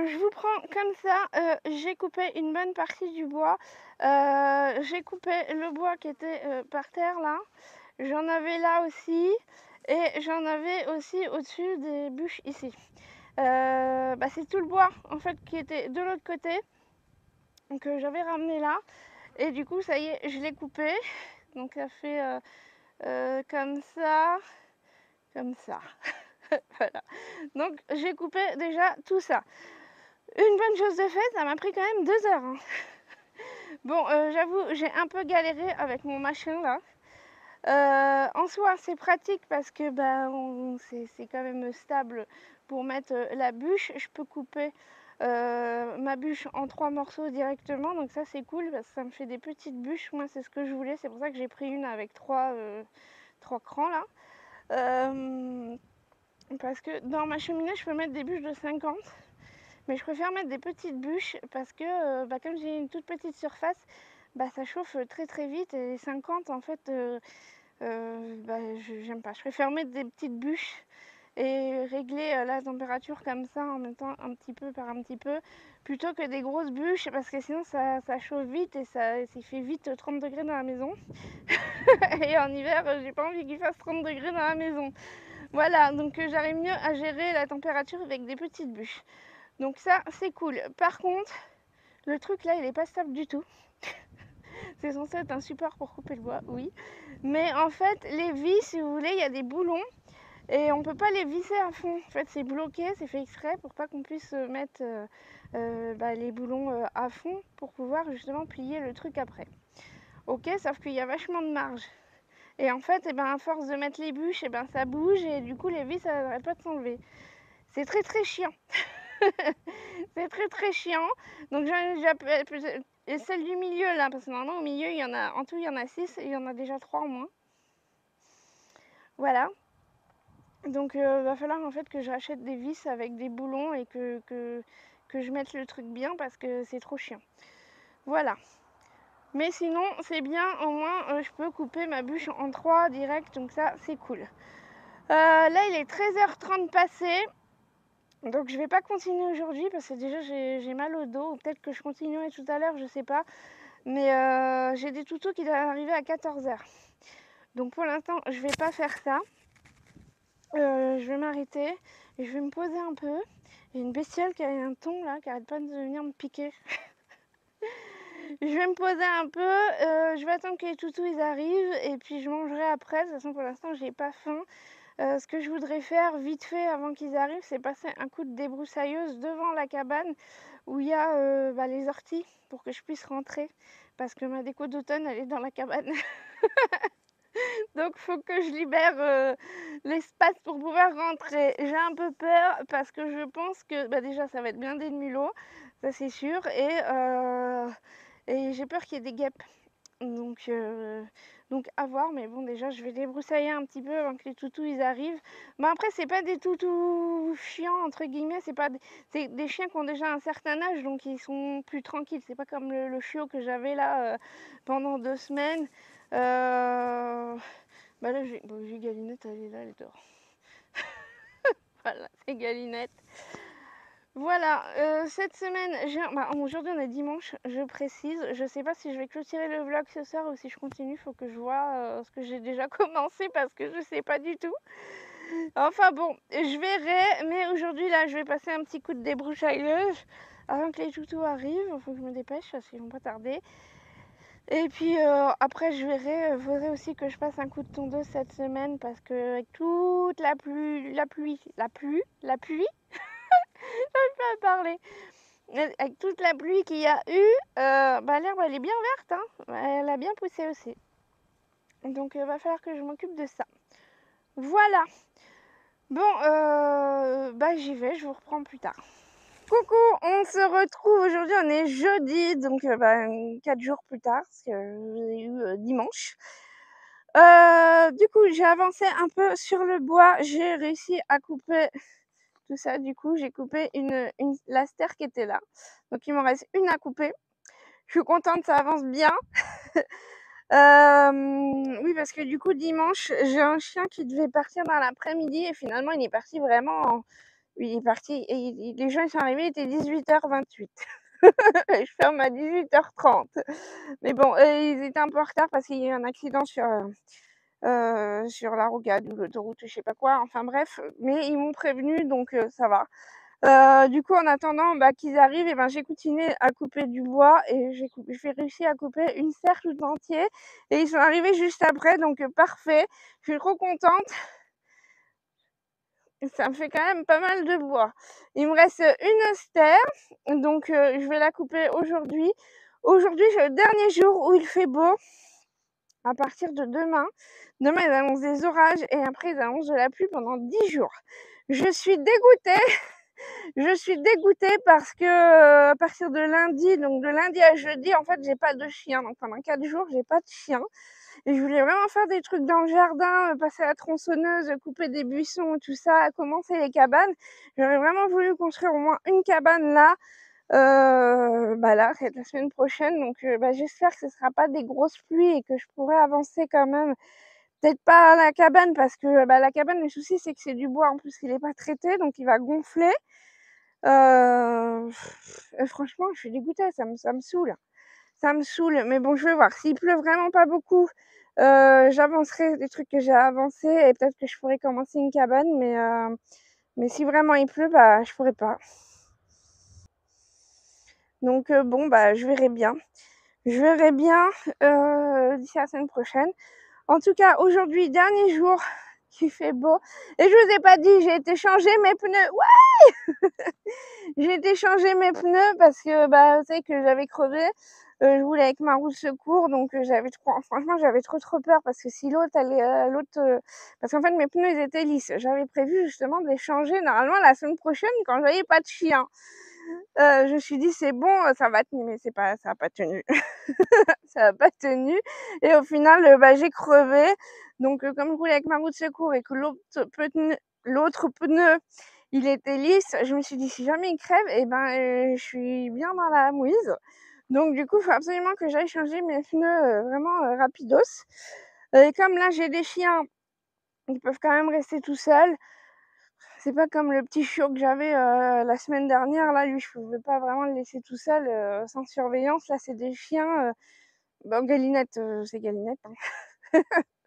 je vous prends comme ça, j'ai coupé une bonne partie du bois. J'ai coupé le bois qui était par terre là. J'en avais là aussi et j'en avais aussi au-dessus des bûches ici. C'est tout le bois en fait qui était de l'autre côté que j'avais ramené là. Et du coup, ça y est, je l'ai coupé. Donc ça fait comme ça, comme ça. Voilà. Donc j'ai coupé déjà tout ça. Une bonne chose de faite, ça m'a pris quand même 2 heures. Hein. Bon, j'avoue, j'ai un peu galéré avec mon machin là. En soi, c'est pratique parce que c'est quand même stable pour mettre la bûche. Je peux couper ma bûche en 3 morceaux directement, donc ça c'est cool parce que ça me fait des petites bûches. Moi, c'est ce que je voulais, c'est pour ça que j'ai pris une avec 3 crans là. Parce que dans ma cheminée, je peux mettre des bûches de 50. Mais je préfère mettre des petites bûches parce que comme j'ai une toute petite surface, ça chauffe très très vite et les 50 en fait, j'aime pas. Je préfère mettre des petites bûches et régler la température comme ça en même temps un petit peu par un petit peu plutôt que des grosses bûches parce que sinon ça chauffe vite et ça fait vite 30 degrés dans la maison. Et en hiver, j'ai pas envie qu'il fasse 30 degrés dans la maison. Voilà, donc j'arrive mieux à gérer la température avec des petites bûches. Donc ça, c'est cool. Par contre, le truc là, il est pas stable du tout. C'est censé être un support pour couper le bois, oui. Mais en fait, les vis, si vous voulez, il y a des boulons et on peut pas les visser à fond. En fait, c'est bloqué, c'est fait exprès pour pas qu'on puisse mettre les boulons à fond pour pouvoir justement plier le truc après. Ok, sauf qu'il y a vachement de marge. Et en fait, à force de mettre les bûches, ça bouge et du coup, les vis, ça n'arrête pas de s'enlever. C'est très très chiant. C'est très très chiant. Donc et celle du milieu là, parce que normalement au milieu il y en a, en tout il y en a 6 et il y en a déjà 3 en moins. Voilà. Donc va falloir en fait que je rachète des vis avec des boulons et que je mette le truc bien parce que c'est trop chiant. Voilà. Mais sinon c'est bien, au moins je peux couper ma bûche en 3 direct, donc ça c'est cool. Là il est 13h30 passé. Donc je vais pas continuer aujourd'hui parce que déjà j'ai mal au dos. Peut-être que je continuerai tout à l'heure, je sais pas. Mais j'ai des toutous qui doivent arriver à 14h. Donc pour l'instant, je vais pas faire ça. Je vais m'arrêter et je vais me poser un peu. Il y a une bestiole qui a un ton là, qui arrête pas de venir me piquer. Je vais me poser un peu. Je vais attendre que les toutous ils arrivent et puis je mangerai après. De toute façon, pour l'instant, j'ai pas faim. Ce que je voudrais faire vite fait avant qu'ils arrivent, c'est passer un coup de débroussailleuse devant la cabane où il y a les orties pour que je puisse rentrer parce que ma déco d'automne elle est dans la cabane. Donc faut que je libère l'espace pour pouvoir rentrer. J'ai un peu peur parce que je pense que déjà ça va être blindé de mulots, ça c'est sûr, et j'ai peur qu'il y ait des guêpes. Donc à voir, mais bon déjà je vais débroussailler un petit peu avant que les toutous ils arrivent. Mais après c'est pas des toutous chiants entre guillemets, c'est des chiens qui ont déjà un certain âge donc ils sont plus tranquilles. C'est pas comme le chiot que j'avais là pendant 2 semaines. Là j'ai Galinette, elle est là, elle est dehors. Voilà, c'est Galinette. Voilà, cette semaine, aujourd'hui on est dimanche, je précise. Je sais pas si je vais clôturer le vlog ce soir ou si je continue. Il faut que je vois ce que j'ai déjà commencé parce que je sais pas du tout. Enfin bon, je verrai. Mais aujourd'hui là, je vais passer un petit coup de débroussailleuse avant que les toutous arrivent. Il faut que je me dépêche parce qu'ils vont pas tarder. Et puis après je verrai. Il faudrait aussi que je passe un coup de tondeuse cette semaine parce que avec toute la pluie, je peux pas parler. Avec toute la pluie qu'il y a eu, l'herbe elle est bien verte, hein. Elle a bien poussé aussi. Donc il va falloir que je m'occupe de ça. Voilà. Bon, j'y vais, je vous reprends plus tard. Coucou, on se retrouve aujourd'hui, on est jeudi, donc 4 jours plus tard, parce que j'ai eu dimanche. Du coup, j'ai avancé un peu sur le bois, j'ai réussi à couper tout ça. Du coup, j'ai coupé la stère qui était là. Donc il m'en reste une à couper. Je suis contente, ça avance bien. Oui, parce que du coup, dimanche, j'ai un chien qui devait partir dans l'après-midi et finalement, il est parti vraiment Oui, il est parti et les gens ils sont arrivés, il était 18h28. Je ferme à 18h30. Mais bon, ils étaient un peu en retard parce qu'il y a eu un accident sur la rocade ou l'autoroute, je sais pas quoi, enfin bref, mais ils m'ont prévenu donc ça va. Du coup, en attendant qu'ils arrivent, et ben, j'ai continué à couper du bois et j'ai réussi à couper une serre tout entier et ils sont arrivés juste après, donc parfait. Je suis trop contente. Ça me fait quand même pas mal de bois. Il me reste une stère, donc je vais la couper aujourd'hui. Aujourd'hui, c'est le dernier jour où il fait beau. À partir de demain, ils annoncent des orages et après ils annoncent de la pluie pendant 10 jours. Je suis dégoûtée. Je suis dégoûtée parce que à partir de lundi, donc de lundi à jeudi, en fait, j'ai pas de chien. Donc pendant 4 jours, j'ai pas de chien. Et je voulais vraiment faire des trucs dans le jardin, passer à la tronçonneuse, couper des buissons, tout ça, commencer les cabanes. J'aurais vraiment voulu construire au moins une cabane là. Là, c'est la semaine prochaine. Donc j'espère que ce sera pas des grosses pluies et que je pourrai avancer quand même. Peut-être pas à la cabane parce que la cabane, le souci c'est que c'est du bois en plus qu'il est pas traité, donc il va gonfler. Franchement, je suis dégoûtée, ça me saoule. Ça me saoule, mais bon, je vais voir. S'il pleut vraiment pas beaucoup, j'avancerai des trucs que j'ai avancés et peut-être que je pourrais commencer une cabane, mais si vraiment il pleut, je pourrais pas. Donc je verrai bien. Je verrai bien d'ici la semaine prochaine. En tout cas, aujourd'hui, dernier jour qui fait beau. Et je vous ai pas dit, j'ai été changer mes pneus. Ouais, j'ai été changer mes pneus parce que vous savez que j'avais crevé. Je voulais avec ma roue de secours, donc franchement j'avais trop peur parce que si l'autre parce qu'en fait mes pneus ils étaient lisses. J'avais prévu justement de les changer normalement la semaine prochaine quand j'avais pas de chien. Je me suis dit c'est bon, ça va tenir, mais ça a pas tenu. Ça a pas tenu et au final, j'ai crevé. Donc comme je roulais avec ma roue de secours et que l'autre pneu, il était lisse, je me suis dit: «Si jamais il crève et je suis bien dans la mouise». Donc du coup, il faut absolument que j'aille changer mes pneus, vraiment, rapidos. Et comme là, j'ai des chiens, ils peuvent quand même rester tout seuls. C'est pas comme le petit chiot que j'avais, la semaine dernière. Là, lui, je pouvais pas vraiment le laisser tout seul, sans surveillance. Là, c'est des chiens, Galinette, c'est Galinette, hein.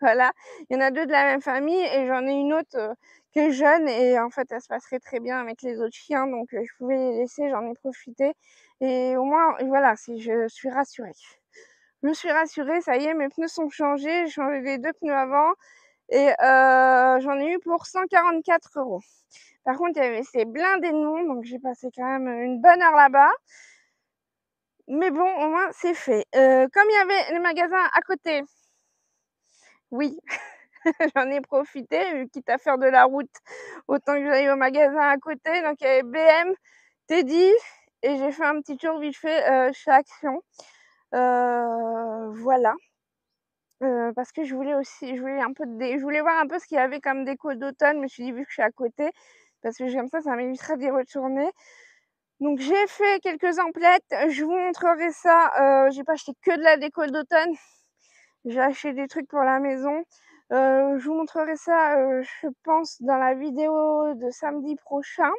Voilà, il y en a 2 de la même famille et j'en ai une autre, qui est jeune et en fait, elle se passerait très bien avec les autres chiens donc je pouvais les laisser, j'en ai profité et au moins, voilà, je suis rassurée. Je me suis rassurée, ça y est, mes pneus sont changés, j'ai changé les 2 pneus avant et j'en ai eu pour 144 €. Par contre, c'est blindé de monde donc j'ai passé quand même une bonne heure là-bas. Mais bon, au moins c'est fait. Comme il y avait les magasins à côté, oui, j'en ai profité, quitte à faire de la route, autant que j'aille au magasin à côté. Donc il y avait BM, Teddy et j'ai fait un petit tour vite fait, chez Action. Voilà, parce que je voulais voir un peu ce qu'il y avait comme déco d'automne. Je me suis dit: «Vu que je suis à côté», parce que comme ça m'évitera d'y retourner. Donc j'ai fait quelques emplettes, je vous montrerai ça, j'ai pas acheté que de la déco d'automne, j'ai acheté des trucs pour la maison. Je vous montrerai ça, je pense dans la vidéo de samedi prochain.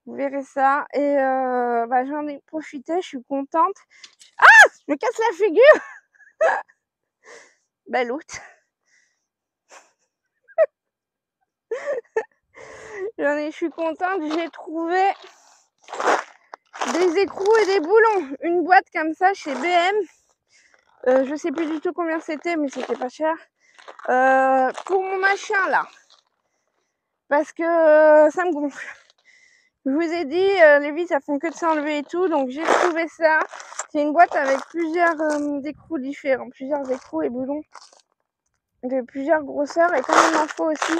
Vous verrez ça et j'en ai profité, je suis contente. Je me casse la figure! L'autre. Je suis contente, j'ai trouvé des écrous et des boulons. Une boîte comme ça chez BM. Je sais plus du tout combien c'était, mais c'était pas cher. Pour mon machin là. Parce que ça me gonfle. Je vous ai dit, les vis, elles font que de s'enlever et tout, donc j'ai trouvé ça. C'est une boîte avec plusieurs écrous différents, plusieurs écrous et boulons de plusieurs grosseurs. Et comme il m'en faut aussi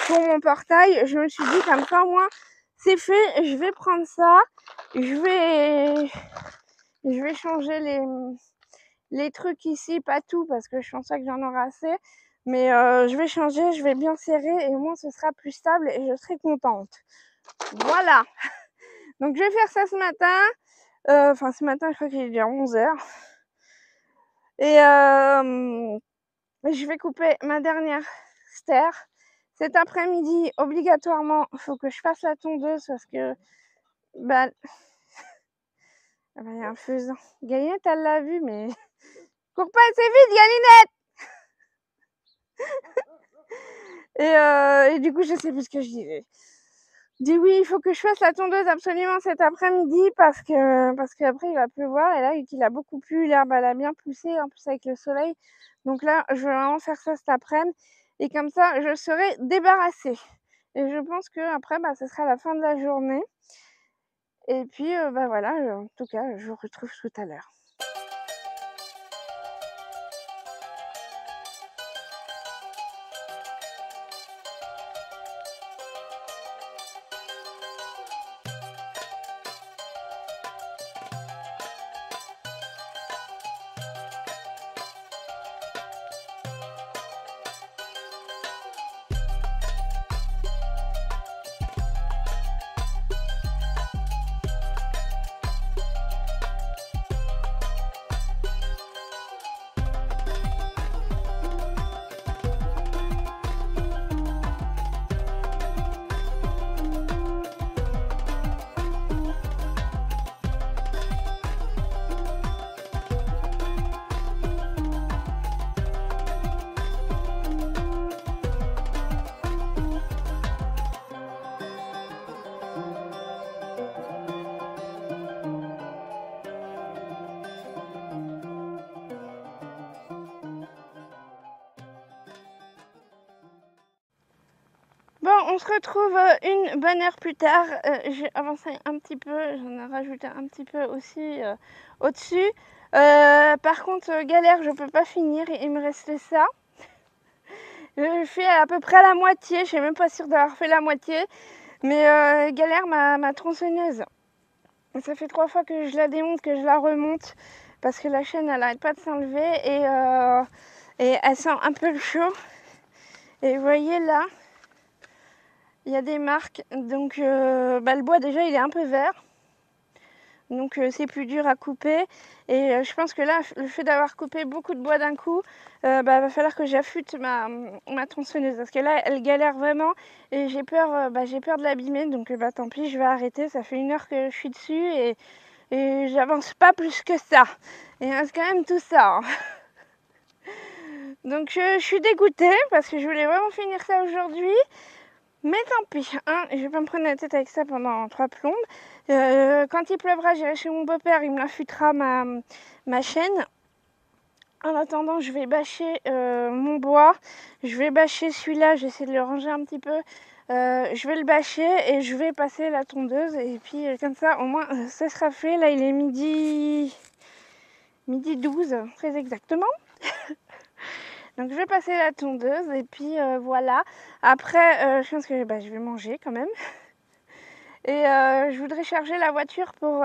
pour mon portail, je me suis dit comme ça, au moins, c'est fait. Je vais prendre ça. Je vais changer les trucs ici, pas tout, parce que je pense pas que j'en aurai assez. Mais je vais changer, je vais bien serrer et au moins ce sera plus stable et je serai contente. Voilà. Donc je vais faire ça ce matin. Enfin ce matin, je crois qu'il est déjà 11h. Et je vais couper ma dernière stère. Cet après-midi, obligatoirement, il faut que je fasse la tondeuse parce que bah, ah bah, y a un faisan. Galinette, elle l'a vu, mais cours pas assez vite, Galinette. Et du coup, je sais plus ce que je disais. Je dis oui, il faut que je fasse la tondeuse absolument cet après-midi parce qu'après il va pleuvoir et là qu'il a beaucoup plu, l'herbe elle a bien poussé en plus avec le soleil. Donc là, je vais vraiment faire ça cet après-midi et comme ça, je serai débarrassée. Et je pense que après, bah, ce sera la fin de la journée. Et puis, bah voilà, en tout cas, je vous retrouve tout à l'heure. Bon, on se retrouve une bonne heure plus tard. J'ai avancé un petit peu, j'en ai rajouté un petit peu aussi au-dessus. Par contre, galère, je peux pas finir, il me restait ça. Je fais à peu près la moitié, je suis même pas sûre d'avoir fait la moitié. Mais galère ma tronçonneuse. Ça fait 3 fois que je la démonte, que je la remonte. Parce que la chaîne, elle arrête pas de s'enlever et elle sent un peu le chaud. Et vous voyez là, il y a des marques, donc le bois déjà il est un peu vert, donc c'est plus dur à couper. Et je pense que là, le fait d'avoir coupé beaucoup de bois d'un coup, va falloir que j'affûte ma tronçonneuse parce que là elle galère vraiment et j'ai peur de l'abîmer, donc tant pis, je vais arrêter. Ça fait 1 heure que je suis dessus et j'avance pas plus que ça. Et il reste quand même tout ça. Hein. Donc je suis dégoûtée parce que je voulais vraiment finir ça aujourd'hui. Mais tant pis, hein, je vais pas me prendre la tête avec ça pendant 3 plombes. Quand il pleuvra, j'irai chez mon beau-père, il me l'affûtera ma chaîne. En attendant, je vais bâcher mon bois. Je vais bâcher celui-là, j'essaie de le ranger un petit peu. Je vais le bâcher et je vais passer la tondeuse. Et puis comme ça, au moins, ça sera fait. Là, il est midi 12, très exactement. Donc je vais passer la tondeuse et puis voilà. Après, je pense que je vais manger quand même. Et je voudrais charger la voiture pour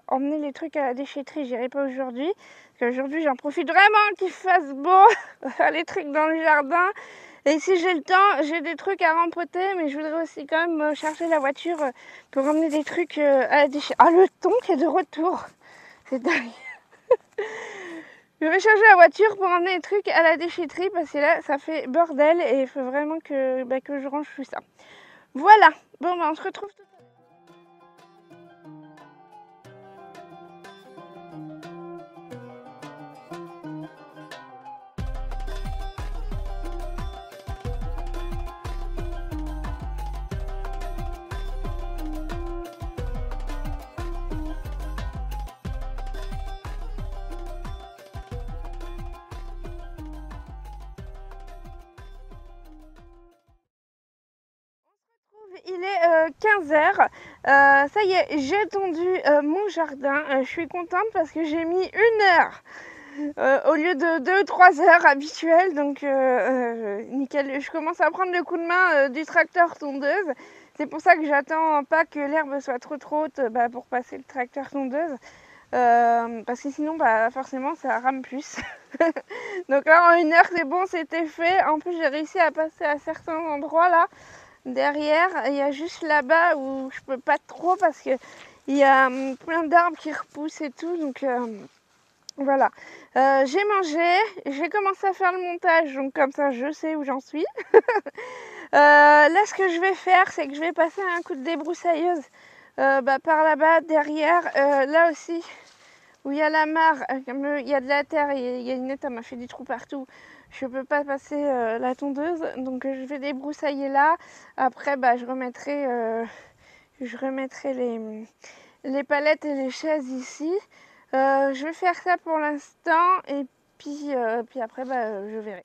emmener les trucs à la déchetterie. J'irai pas aujourd'hui. Parce qu'aujourd'hui, j'en profite vraiment qu'il fasse beau pour faire les trucs dans le jardin. Et si j'ai le temps, j'ai des trucs à rempoter. Mais je voudrais aussi quand même charger la voiture pour emmener des trucs à la déchetterie. Ah, le thon qui est de retour. C'est dingue. Je vais charger la voiture pour emmener les trucs à la déchetterie parce que là, ça fait bordel et il faut vraiment que je range tout ça. Voilà. Bon, on se retrouve tout à l'heure. Il est 15h. Ça y est, j'ai tondu mon jardin. Je suis contente parce que j'ai mis 1 heure au lieu de 2-3 heures habituelles. Donc nickel. Je commence à prendre le coup de main du tracteur tondeuse. C'est pour ça que j'attends pas que l'herbe soit trop haute pour passer le tracteur tondeuse. Parce que sinon forcément ça rame plus. Donc là en 1 heure c'est bon, c'était fait. En plus j'ai réussi à passer à certains endroits là. Derrière, il y a juste là-bas où je peux pas trop parce que il y a plein d'arbres qui repoussent et tout. Donc voilà. J'ai mangé, j'ai commencé à faire le montage, donc comme ça je sais où j'en suis. Là, ce que je vais faire, c'est que je vais passer un coup de débroussailleuse par là-bas, derrière. Là aussi, où il y a la mare, il y a de la terre et il y a une nette, elle m'a fait des trous partout. Je peux pas passer la tondeuse, donc je vais débroussailler là. Après, je remettrai les palettes et les chaises ici. Je vais faire ça pour l'instant et puis après, je verrai.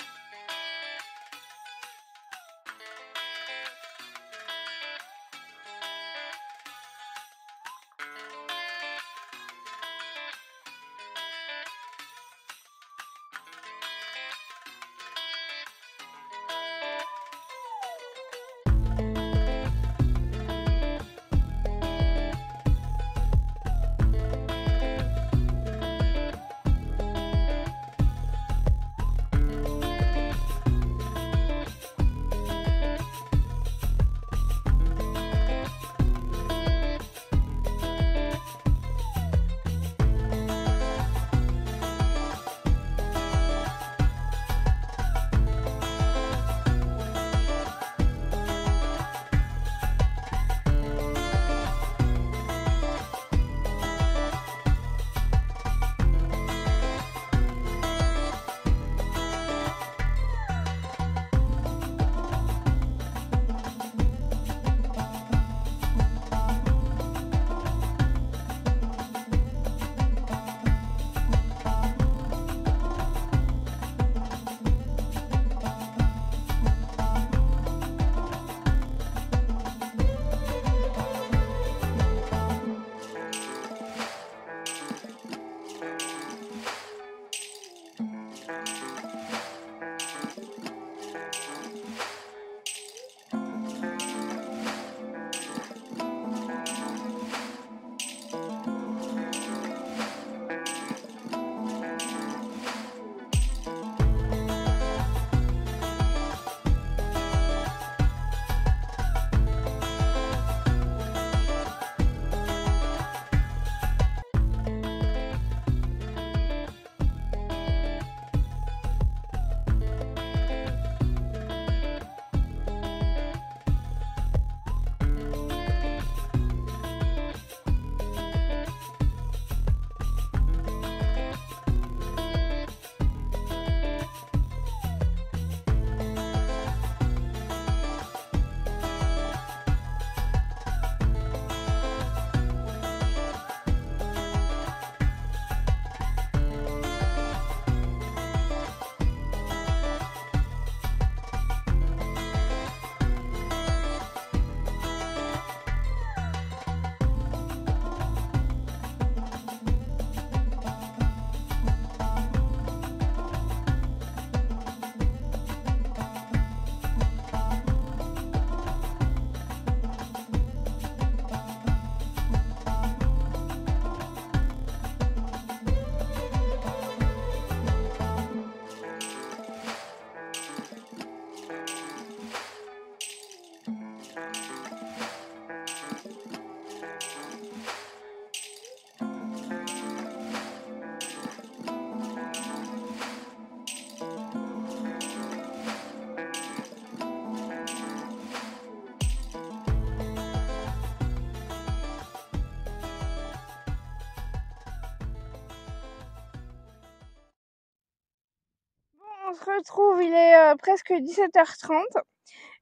On se retrouve, il est presque 17h30.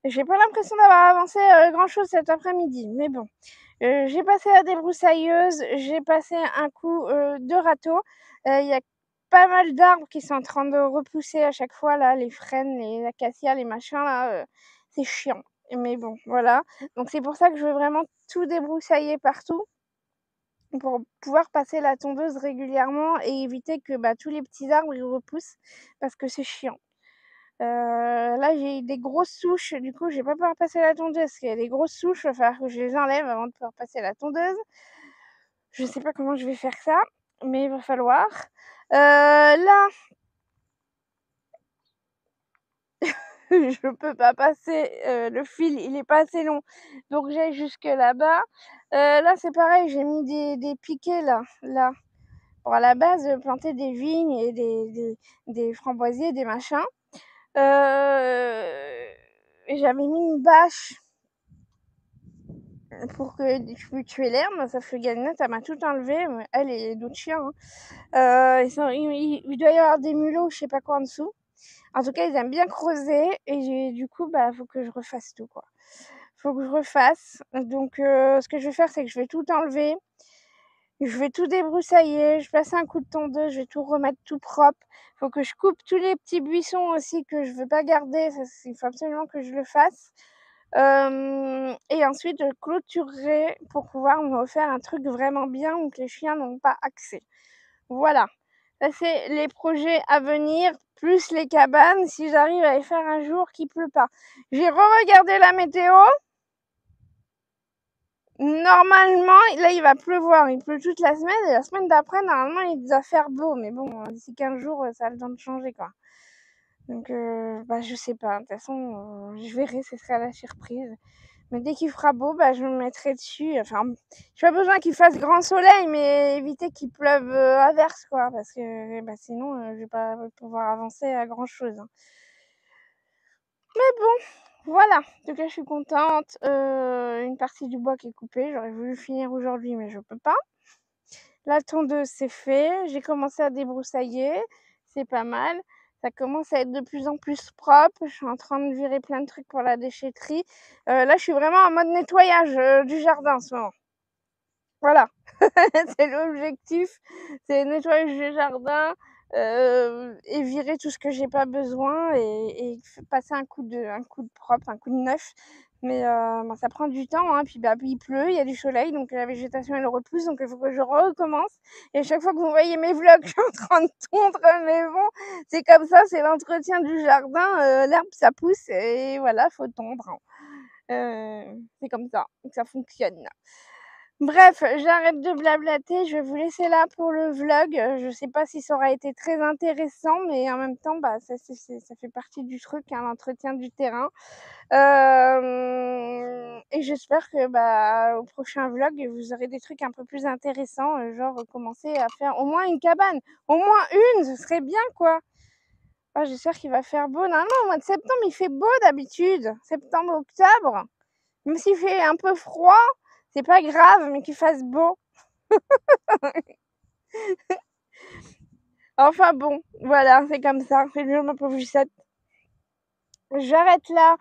J'ai pas l'impression d'avoir avancé grand chose cet après-midi, mais bon. J'ai passé la débroussailleuse, j'ai passé un coup de râteau. Il y a pas mal d'arbres qui sont en train de repousser à chaque fois, là, les frênes, les acacias, les machins, là, c'est chiant. Mais bon, voilà. Donc c'est pour ça que je veux vraiment tout débroussailler partout pour pouvoir passer la tondeuse régulièrement et éviter que tous les petits arbres ils repoussent parce que c'est chiant. Là, j'ai des grosses souches, du coup, je vais pas pouvoir passer la tondeuse parce qu'il y a des grosses souches, il va falloir que je les enlève avant de pouvoir passer la tondeuse. Je sais pas comment je vais faire ça, mais il va falloir. Là, je peux pas passer, le fil, il est pas assez long, donc j'aille jusque là-bas. Là, c'est pareil, j'ai mis des piquets là, pour à la base planter des vignes et des framboisiers, des machins. j'avais mis une bâche pour que je puisse tuer l'herbe, sauf que Galinette, elle m'a tout enlevé, elle et d'autres chiens. Hein. Il doit y avoir des mulots, je sais pas quoi en dessous. En tout cas, ils aiment bien creuser et du coup, bah, faut que je refasse tout, quoi. Faut que je refasse. Donc, ce que je vais faire, c'est que je vais tout enlever. Je vais tout débroussailler, je passe un coup de tondeuse, je vais tout remettre tout propre. Faut que je coupe tous les petits buissons aussi que je veux pas garder, il faut absolument que je le fasse. Et ensuite, je clôturerai pour pouvoir me refaire un truc vraiment bien où que les chiens n'ont pas accès. Voilà, ça c'est les projets à venir, plus les cabanes, si j'arrive à les faire un jour qui pleut pas. J'ai re-regardé la météo. Normalement, là, il va pleuvoir. Il pleut toute la semaine. Et la semaine d'après, normalement, il va faire beau. Mais bon, d'ici 15 jours, ça a le temps de changer, quoi. Donc, bah, je sais pas. De toute façon, je verrai. Ce sera la surprise. Mais dès qu'il fera beau, bah, je me mettrai dessus. Enfin, j'ai pas besoin qu'il fasse grand soleil, mais éviter qu'il pleuve averse, quoi. Parce que bah, sinon, je vais pas pouvoir avancer à grand chose. Hein. Mais bon, voilà. En tout cas, je suis contente. Une partie du bois qui est coupée. J'aurais voulu finir aujourd'hui, mais je peux pas. La tondeuse, c'est fait. J'ai commencé à débroussailler. C'est pas mal. Ça commence à être de plus en plus propre. Je suis en train de virer plein de trucs pour la déchetterie. Là, je suis vraiment en mode nettoyage du jardin en ce moment. Voilà, c'est l'objectif. C'est le nettoyage du jardin et virer tout ce que j'ai pas besoin et passer un coup de propre, un coup de neuf. Mais bon, ça prend du temps, hein. Puis bah, il pleut, il y a du soleil, donc la végétation elle repousse, donc il faut que je recommence. Et à chaque fois que vous voyez mes vlogs, je suis en train de tondre, mais bon, c'est comme ça, c'est l'entretien du jardin. L'herbe ça pousse et voilà, faut tondre. C'est comme ça que ça fonctionne. Bref, j'arrête de blablater, je vais vous laisser là pour le vlog. Je sais pas si ça aura été très intéressant, mais en même temps, bah, ça fait partie du truc, hein, l'entretien du terrain. Et j'espère que bah, au prochain vlog, vous aurez des trucs un peu plus intéressants, genre commencer à faire au moins une cabane. Au moins une, ce serait bien, quoi. Ah, j'espère qu'il va faire beau. Normalement, au mois de septembre, il fait beau d'habitude. Septembre, octobre. Même s'il fait un peu froid, c'est pas grave, mais qu'il fasse beau. Enfin bon, voilà, c'est comme ça. C'est le jeu, ma pauvre Gisette. J'arrête là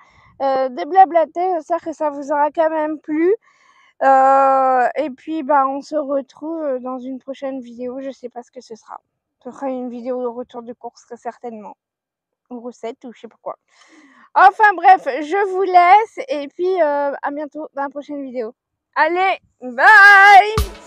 de blablater. J'espère que ça vous aura quand même plu. Et puis, bah, on se retrouve dans une prochaine vidéo. Je sais pas ce que ce sera. Ce sera une vidéo de retour de course, très certainement. Ou recette, ou je sais pas quoi. Enfin bref, je vous laisse. Et puis, à bientôt dans la prochaine vidéo. Allez, bye!